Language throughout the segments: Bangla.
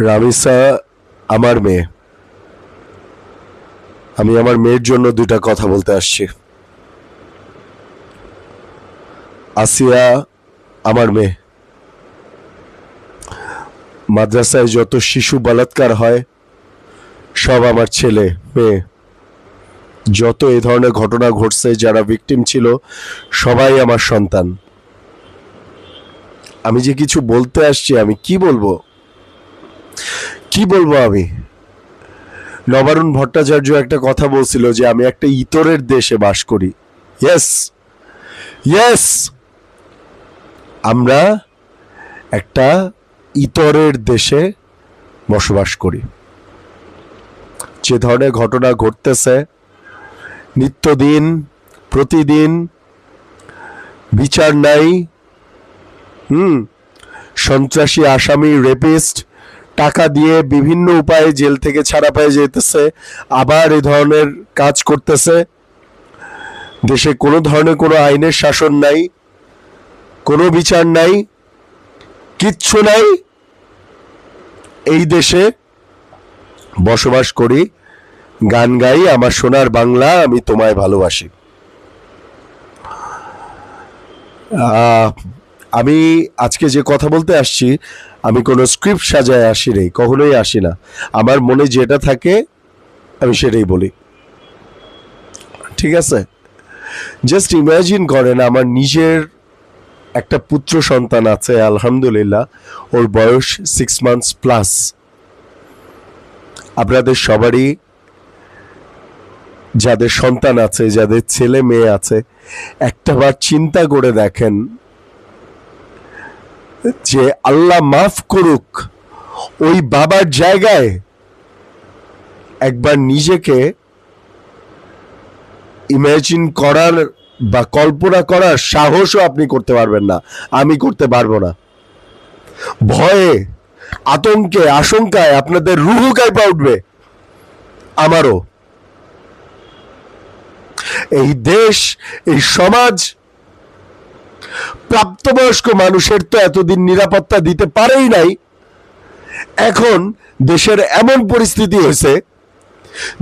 রামিসা আমার মেয়ে। আমি আমার মেয়ের জন্য দুইটা কথা বলতে আসছি। আসিয়া আমার মেয়ে। মাদ্রাসায় যত শিশু বলাৎকার হয় সব আমার ছেলে মেয়ে। যত এই ধরনের ঘটনা ঘটছে, যারা ভিকটিম ছিল সবাই আমার সন্তান। আমি যে কিছু বলতে আসছি, আমি কি বলবো আমি? নবারুণ ভট্টাচার্য একটা কথা বলছিল যে আমি একটা ইতরের দেশে বাস করি। ইয়েস ইয়েস, আমরা একটা ইতরের দেশে বসবাস করি। যে ধরনের ঘটনা ঘটতেছে নিত্যদিন, প্রতিদিন, বিচার নাই। সন্ত্রাসী, আসামি, রেপিস্ট টাকা দিয়ে বিভিন্ন উপায়ে জেল থেকে ছাড়া পেয়ে যেতেছে, আবার এই ধরনের কাজ করতেছে। দেশে কোনো ধরনের কোনো আইনের শাসন নাই, কোনো বিচার নাই, কিচ্ছু নাই। এই দেশে বসবাস করি, গান গাই, আমার সোনার বাংলা, আমি তোমায় ভালোবাসি। আমি আজকে যে কথা বলতে আসছি, আমি কোনো স্ক্রিপ্ট সাজায় আসি নেই, কখনোই আসি না। আমার মনে যেটা থাকে আমি সেটাই বলি, ঠিক আছে? জাস্ট ইমাজিন করেন, আমার নিজের একটা পুত্র সন্তান আছে, আলহামদুলিল্লাহ, ওর বয়স 6 months প্লাস। আপনাদের সবারই যাদের সন্তান আছে, যাদের ছেলে মেয়ে আছে, একটাবার চিন্তা করে দেখেন যে আল্লাহ মাফ করুক, ওই বাবার জায়গায় একবার নিজেকে ইমাজিন করার বা কল্পনা করার সাহসও আপনি করতে পারবেন না, আমি করতে পারবো না। ভয়ে, আতঙ্কে, আশঙ্কায় আপনাদের রুহু কাঁপা উঠবে, আমারও। এই দেশ, এই সমাজ প্রাপ্তবয়স্ক মানুষের তো এতদিন নিরাপত্তা দিতে পারেই নাই। এখন দেশের এমন পরিস্থিতি হয়েছে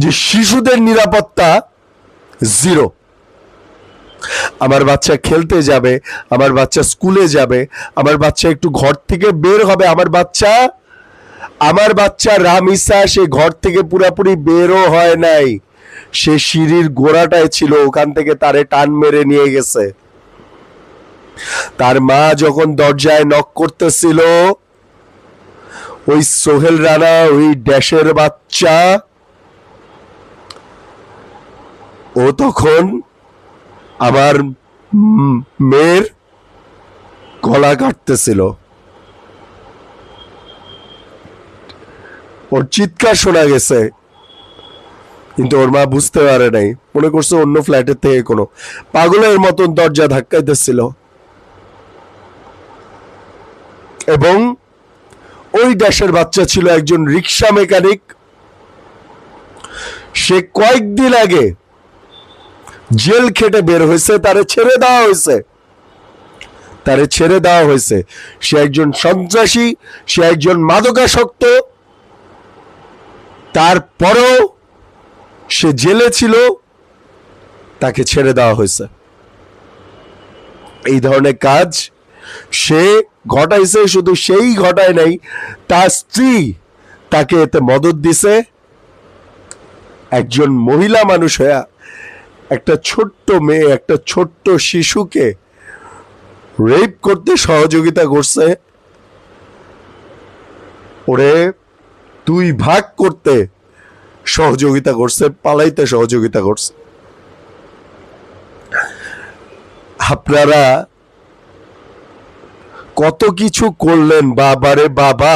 যে শিশুদের নিরাপত্তা জিরো। আমার বাচ্চা খেলতে যাবে, আমার বাচ্চা স্কুলে যাবে, আমার বাচ্চা একটু ঘর থেকে বের হবে, আমার বাচ্চা রামিসা সে ঘর থেকে পুরাপুরি বেরও হয় নাই, সে সিঁড়ির গোড়াটায় ছিল, ওখান থেকে তারে টান মেরে নিয়ে গেছে। তার মা যখন দরজায় নক করতেছিল, ওই সোহেল রানা, ওই ড্যাশের বাচ্চা, ও তখন আমার মেয়ের গলা কাটতেছিল। ওর চিৎকার শোনা গেছে, কিন্তু ওর মা বুঝতে পারে নাই, মনে করছে অন্য ফ্ল্যাটের থেকে কোনো পাগলের মতন দরজা ধাক্কাইতেছিল। এবং ওই ড্যাশের বাচ্চা ছিল একজন রিক্সা মেকানিক। সে কয়েকদিন আগে জেল খেটে বের হয়েছে, তারে ছেড়ে দেওয়া হয়েছে। সে একজন সন্ত্রাসী, সে একজন মাদকাসক্ত, তারপরেও সে জেলে ছিল, তাকে ছেড়ে দেওয়া হয়েছে। এই ধরনের কাজ সে ঘটাইছে, শুধু সেই ঘটায় নাই, তার স্ত্রী তাকে এতে মদত দিছে। একজন মহিলা মানুষ হয়ে একটা ছোট্ট মেয়ে, একটা ছোট্ট শিশুকে রেপ করতে সহযোগিতা করছে, ওরে 2 ভাগ করতে সহযোগিতা করছে, পালাইতে সহযোগিতা করছে। আপনারা কত কিছু করলেন বাবারে বাবা।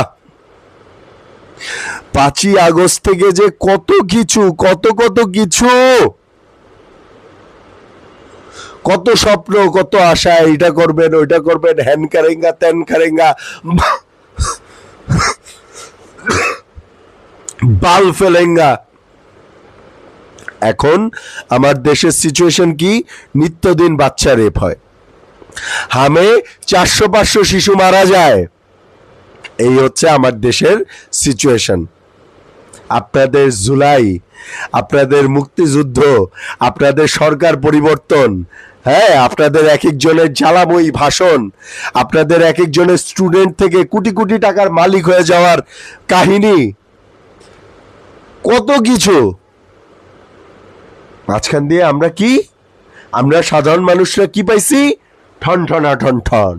5ই আগস্ট থেকে যে কত কিছু, কত স্বপ্ন, কত আশা, এটা করবেন, ওইটা করবেন, হ্যান কারেঙ্গা, ত্যান কারেঙ্গা, বাল ফেলেঙ্গা। এখন আমার দেশের সিচুয়েশন কি? নিত্যদিন বাচ্চা রেপ হয়, হামে 400-500 শিশু মারা যায়। এই হচ্ছে আমার দেশের সিচুয়েশন। আপনাদের জুলাই, আপনাদের মুক্তিযুদ্ধ, আপনাদের সরকার পরিবর্তন, হ্যাঁ, আপনাদের এক একজনের জ্বালাময়ী ভাষণ, আপনাদের এক একজনের স্টুডেন্ট থেকে কোটি কোটি টাকার মালিক হয়ে যাওয়ার কাহিনী, কত কিছু মাঝখান দিয়ে আমরা সাধারণ মানুষরা কি পাইছি? ঠন ঠনা ঠন ঠন,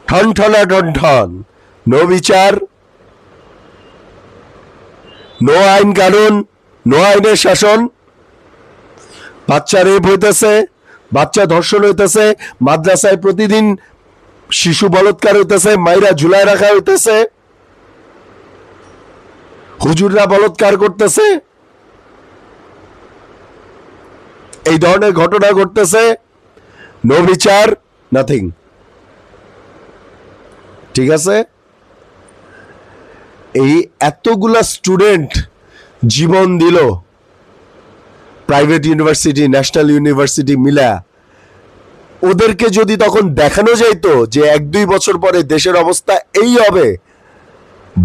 ঠন ঠনা ঠন ঠন, নো বিচার, নো আইন কানুন, নো আইনের শাসন, বাচ্চা রেপ হইতেছে, বাচ্চা ধর্ষণ হইতেছে, মাদ্রাসায় প্রতিদিন শিশু বলৎকার হইতেছে, মাইরা ঝুলায় রাখা হইতেছে, হুজুররা বলৎকার করতেছে, এই ধরনের ঘটনা ঘটতেছে, নো বিচার, নাথিং। ঠিক আছে, এই এতগুলা স্টুডেন্ট জীবন দিল প্রাইভেট ইউনিভার্সিটি, ন্যাশনাল ইউনিভার্সিটি মিলা, ওদেরকে যদি তখন দেখানো যাইতো যে 1-2 বছর পরে দেশের অবস্থা এই হবে,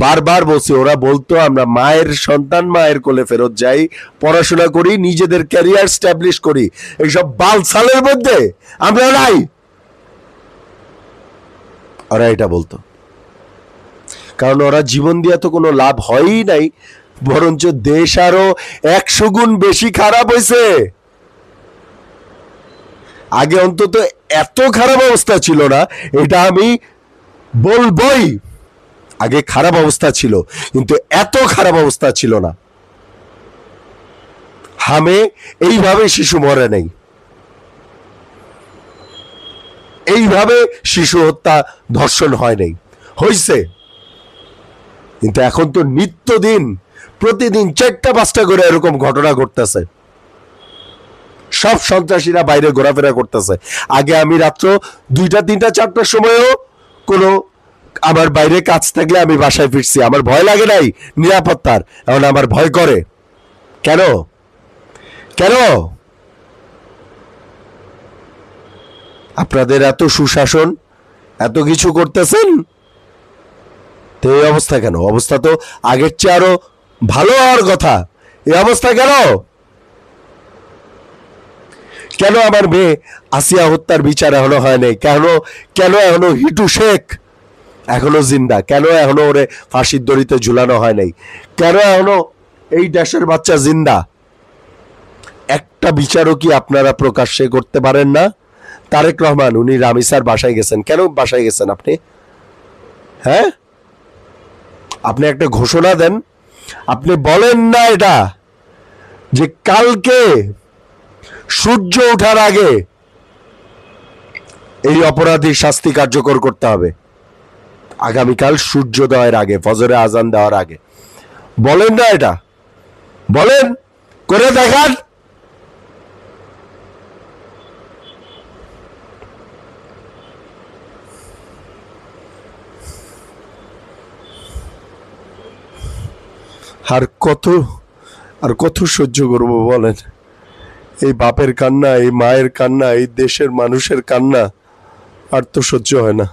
বারবার বলছি, ওরা বলতো আমরা মায়ের সন্তান, মায়ের কোলে ফেরত যাই, পড়াশোনা করি, নিজেদের ক্যারিয়ার স্ট্যাবলিশ করি, এইসব বালছালের মধ্যে আমরা নাই, ওরা এটা বলতো। কারণ ওরা জীবন দিয়ে তো কোনো লাভ হয়ই নাই, বরঞ্চ দেশ আরো 100 গুণ বেশি খারাপ হয়েছে। আগে অন্তত এত খারাপ অবস্থা ছিল না, এটা আমি বলবই। আগে খারাপ অবস্থা ছিল, কিন্তু এত খারাপ অবস্থা ছিল না। হামে এইভাবে শিশু মরে নাই, এইভাবে শিশু হত্যা, ধর্ষণ হয় নাই, হইছে। কিন্তু এখন তো নিত্যদিন, প্রতিদিন 4টা-5টা করে এরকম ঘটনা ঘটতেছে। সব সন্ত্রাসীরা বাইরে ঘোরাফেরা করতেছে। আগে আমি রাত্র 2টা, 3টা, 4টার সময়ও কোনো আমার বাইরে কাজ থাকলে আমি বাসায় ফিরছি, আমার ভয় লাগে নাই নিরাপত্তার। এখন আমার ভয় করে। কেন? কেন? আপনাদের এত সুশাসন, এত কিছু করতেছেন, তো এই অবস্থা কেন? অবস্থা তো আগের চেয়ে আরো ভালো হওয়ার কথা, এই অবস্থা কেন? কেন আমার মেয়ে আসিয়া হত্যার বিচার এখনো হয় নাই? কেন এখনো হিটু শেখ এখনো জিন্দা? কেন এখনো ওরে ফাঁসির দড়িতে ঝুলানো হয় নাই? কেন এখনো এই দেশের বাচ্চা জিন্দা? একটা বিচারও কি আপনারা প্রকাশ্যে করতে পারেন না? তারেক রহমান, উনি রামিসার বাসায় গেছেন, কেন বাসায় গেছেন আপনি? হ্যাঁ, আপনি একটা ঘোষণা দেন, আপনি বলেন না এটা যে কালকে সূর্য ওঠার আগে এই অপরাধীর শাস্তি কার্যকর করতে হবে, আগামীকাল সূর্যোদয়ের আগে, ফজরে আজান দেওয়ার আগে। বলেন না এটা, বলেন, করে দেখান। আর কত সহ্য করব বলেন? এই বাপের কান্না, এই মায়ের কান্না, এই দেশের মানুষের কান্না আর তো সহ্য হয় না।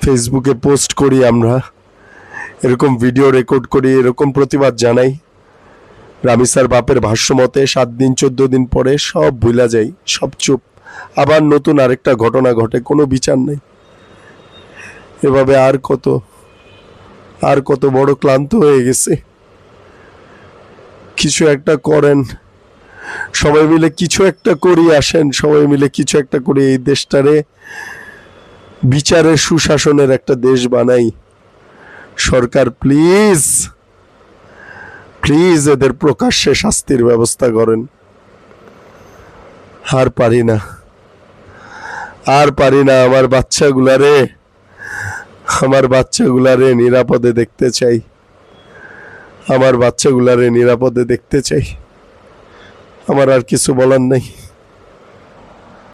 ফেসবুকে পোস্ট করি আমরা, এরকম ভিডিও রেকর্ড করি, এরকম প্রতিবাদ জানাই। রামিসার বাপের ভাষ্য মতে 7 দিন 14 দিন পরে সব ভুলা যাই, সব চুপ, আবার নতুন আরেকটা ঘটনা ঘটে, কোনো বিচার নাই। এভাবে আর কত বড় ক্লান্ত হয়ে গেছে। কিছু একটা করেন, সবাই মিলে কিছু একটা করি, আসেন সবাই মিলে কিছু একটা করি, এই দেশটারে বিচারের সুশাসনের একটা দেশ বানাই। সরকার প্লিজ প্লিজ এদের প্রকাশ্যে শাস্তির ব্যবস্থা করেন। আর পারি না, আমার বাচ্চাগুলারে নিরাপদে দেখতে চাই, আমার আর কিছু বলার নেই।